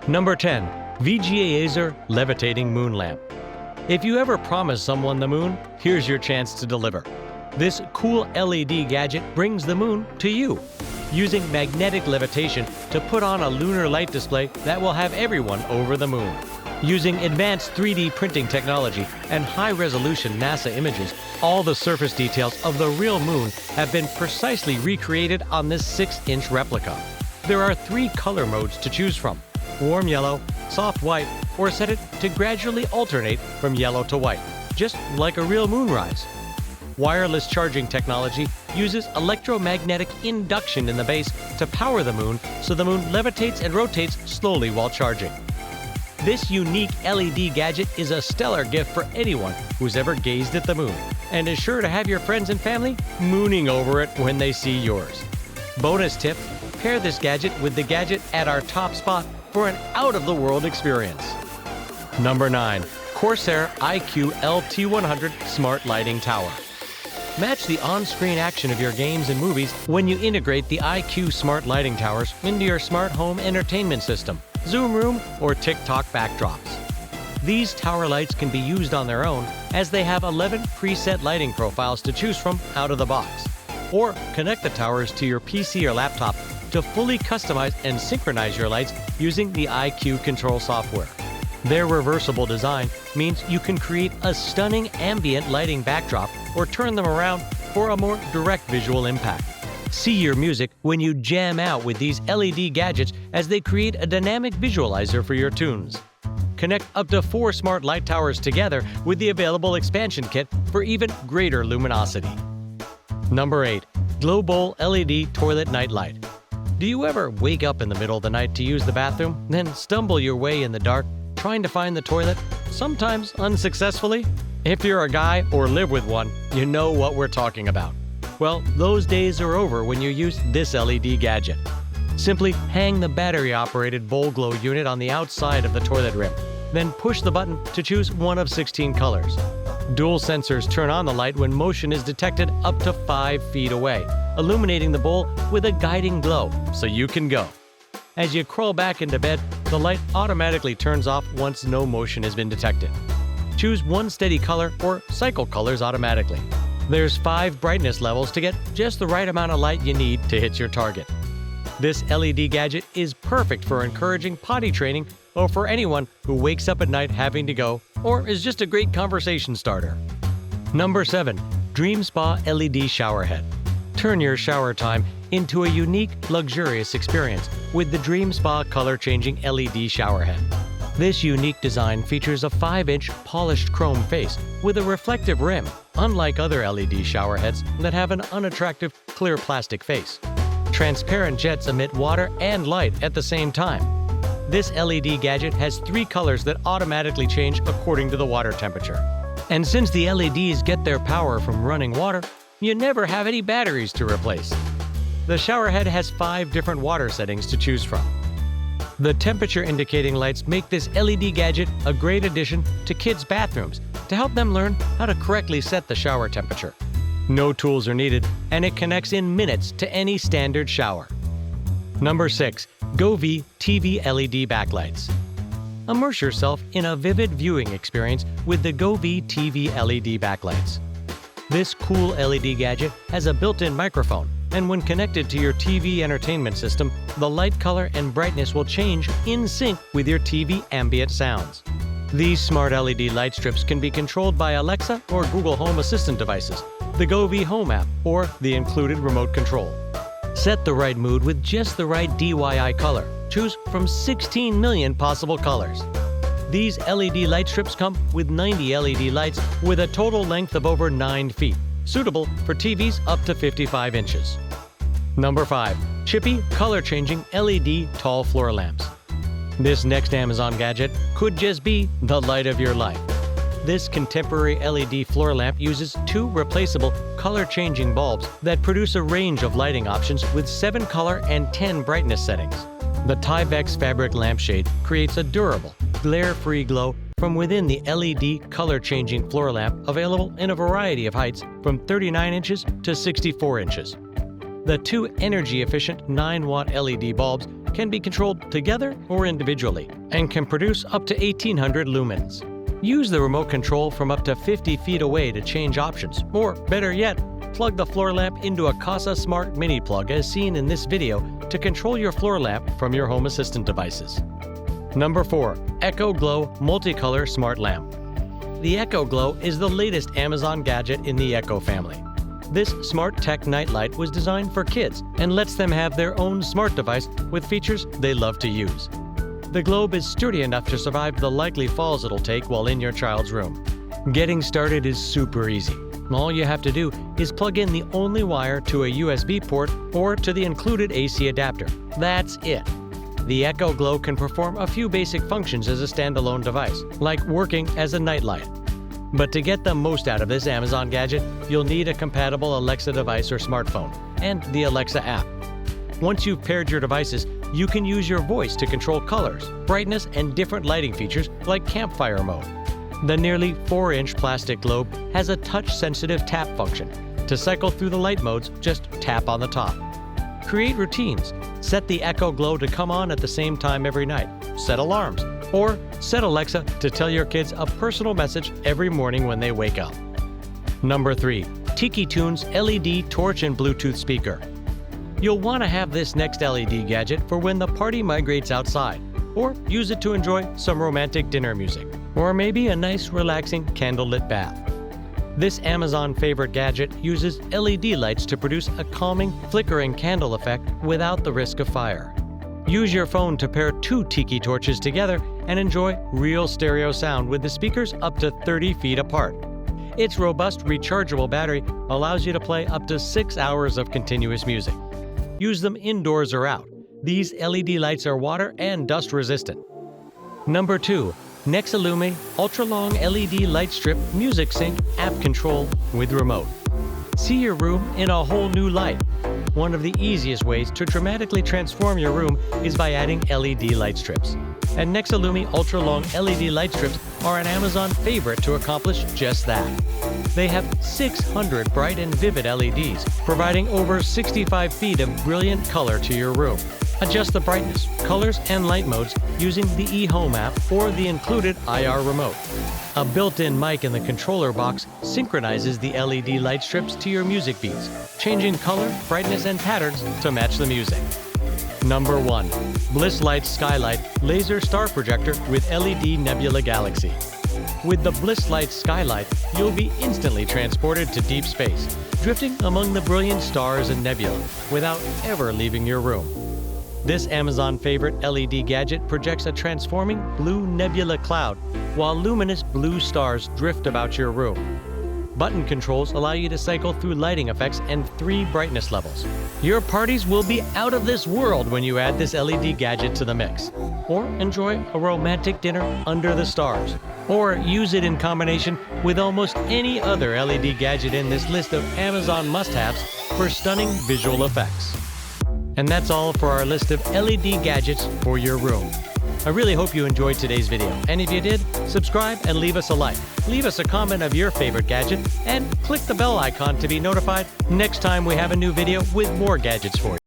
Number 10. VGA Levitating Moon Lamp. If you ever promised someone the moon, here's your chance to deliver. This cool LED gadget brings the moon to you, using magnetic levitation to put on a lunar light display that will have everyone over the moon. Using advanced 3D printing technology and high-resolution NASA images, all the surface details of the real moon have been precisely recreated on this 6-inch replica. There are 3 color modes to choose from: warm yellow, soft white, or set it to gradually alternate from yellow to white, just like a real moonrise. Wireless charging technology uses electromagnetic induction in the base to power the moon, so the moon levitates and rotates slowly while charging. This unique LED gadget is a stellar gift for anyone who's ever gazed at the moon, and is sure to have your friends and family mooning over it when they see yours. Bonus tip: pair this gadget with the gadget at our top spot for an out-of-the-world experience. Number 9. Corsair iQOO LT100 Smart Lighting Tower. Match the on-screen action of your games and movies when you integrate the iQOO Smart Lighting Towers into your smart home entertainment system, Zoom Room, or TikTok backdrops. These tower lights can be used on their own, as they have 11 preset lighting profiles to choose from out of the box. Or connect the towers to your PC or laptop to fully customize and synchronize your lights using the iQOO control software. Their reversible design means you can create a stunning ambient lighting backdrop or turn them around for a more direct visual impact. See your music when you jam out with these LED gadgets, as they create a dynamic visualizer for your tunes. Connect up to 4 smart light towers together with the available expansion kit for even greater luminosity. Number 8. Glow Bowl LED Toilet Night Light. Do you ever wake up in the middle of the night to use the bathroom, then stumble your way in the dark trying to find the toilet, sometimes unsuccessfully? If you're a guy or live with one, you know what we're talking about. Well, those days are over when you use this LED gadget. Simply hang the battery-operated bowl glow unit on the outside of the toilet rim, then push the button to choose one of 16 colors. Dual sensors turn on the light when motion is detected up to 5 feet away, illuminating the bowl with a guiding glow so you can go. As you crawl back into bed, the light automatically turns off once no motion has been detected. Choose one steady color or cycle colors automatically. There's 5 brightness levels to get just the right amount of light you need to hit your target. This LED gadget is perfect for encouraging potty training, or for anyone who wakes up at night having to go, or is just a great conversation starter. Number 7. Dream Spa LED Shower Head. Turn your shower time into a unique, luxurious experience with the Dream Spa color-changing LED shower head. This unique design features a 5-inch polished chrome face with a reflective rim, unlike other LED shower heads that have an unattractive, clear plastic face. Transparent jets emit water and light at the same time. This LED gadget has 3 colors that automatically change according to the water temperature. And since the LEDs get their power from running water, you never have any batteries to replace. The shower head has 5 different water settings to choose from. The temperature indicating lights make this LED gadget a great addition to kids' bathrooms to help them learn how to correctly set the shower temperature. No tools are needed, and it connects in minutes to any standard shower. Number 6. Govee TV LED Backlights. Immerse yourself in a vivid viewing experience with the Govee TV LED Backlights. This cool LED gadget has a built-in microphone, and when connected to your TV entertainment system, the light color and brightness will change in sync with your TV ambient sounds. These smart LED light strips can be controlled by Alexa or Google Home Assistant devices, the Govee Home app, or the included remote control. Set the right mood with just the right DIY color. Choose from 16 million possible colors. These LED light strips come with 90 LED lights with a total length of over 9 feet, suitable for TVs up to 55 inches. Number 5. Chippy color-changing LED tall floor lamps. This next Amazon gadget could just be the light of your life. This contemporary LED floor lamp uses 2 replaceable color-changing bulbs that produce a range of lighting options with 7 color and 10 brightness settings. The Tyvek fabric lampshade creates a durable, glare-free glow from within the LED color-changing floor lamp, available in a variety of heights from 39 inches to 64 inches. The two energy-efficient 9-watt LED bulbs can be controlled together or individually and can produce up to 1800 lumens. Use the remote control from up to 50 feet away to change options, or better yet, plug the floor lamp into a Casa Smart Mini plug as seen in this video to control your floor lamp from your home assistant devices. Number 4. Echo Glow Multicolor Smart Lamp. The Echo Glow is the latest Amazon gadget in the Echo family. This smart tech nightlight was designed for kids and lets them have their own smart device with features they love to use. The globe is sturdy enough to survive the likely falls it'll take while in your child's room. Getting started is super easy. All you have to do is plug in the only wire to a USB port or to the included AC adapter. That's it. The Echo Glow can perform a few basic functions as a standalone device, like working as a nightlight. But to get the most out of this Amazon gadget, you'll need a compatible Alexa device or smartphone, and the Alexa app. Once you've paired your devices, you can use your voice to control colors, brightness, and different lighting features like campfire mode. The nearly 4-inch plastic globe has a touch-sensitive tap function. To cycle through the light modes, just tap on the top. Create routines. Set the Echo Glow to come on at the same time every night. Set alarms. Or set Alexa to tell your kids a personal message every morning when they wake up. Number 3. TikiTunes LED Torch and Bluetooth Speaker. You'll want to have this next LED gadget for when the party migrates outside, or use it to enjoy some romantic dinner music, or maybe a nice relaxing candlelit bath. This Amazon favorite gadget uses LED lights to produce a calming, flickering candle effect without the risk of fire. Use your phone to pair 2 Tiki torches together and enjoy real stereo sound with the speakers up to 30 feet apart. Its robust rechargeable battery allows you to play up to 6 hours of continuous music. Use them indoors or out. These LED lights are water and dust resistant. Number 2. Nexillumi Ultra-Long LED Light Strip Music Sync App Control with Remote. See your room in a whole new light. One of the easiest ways to dramatically transform your room is by adding LED light strips. And Nexillumi Ultra-Long LED light strips are an Amazon favorite to accomplish just that. They have 600 bright and vivid LEDs, providing over 65 feet of brilliant color to your room. Adjust the brightness, colors, and light modes using the eHome app or the included IR remote. A built-in mic in the controller box synchronizes the LED light strips to your music beats, changing color, brightness, and patterns to match the music. Number 1. Bliss Lite Skylight Laser Star Projector with LED Nebula Galaxy. With the Bliss Lite Skylight, you'll be instantly transported to deep space, drifting among the brilliant stars and nebula without ever leaving your room. This Amazon favorite LED gadget projects a transforming blue nebula cloud while luminous blue stars drift about your room. Button controls allow you to cycle through lighting effects and 3 brightness levels. Your parties will be out of this world when you add this LED gadget to the mix. Or enjoy a romantic dinner under the stars. Or use it in combination with almost any other LED gadget in this list of Amazon must-haves for stunning visual effects. And that's all for our list of LED gadgets for your room. I really hope you enjoyed today's video, and if you did, subscribe and leave us a like. Leave us a comment of your favorite gadget, and click the bell icon to be notified next time we have a new video with more gadgets for you.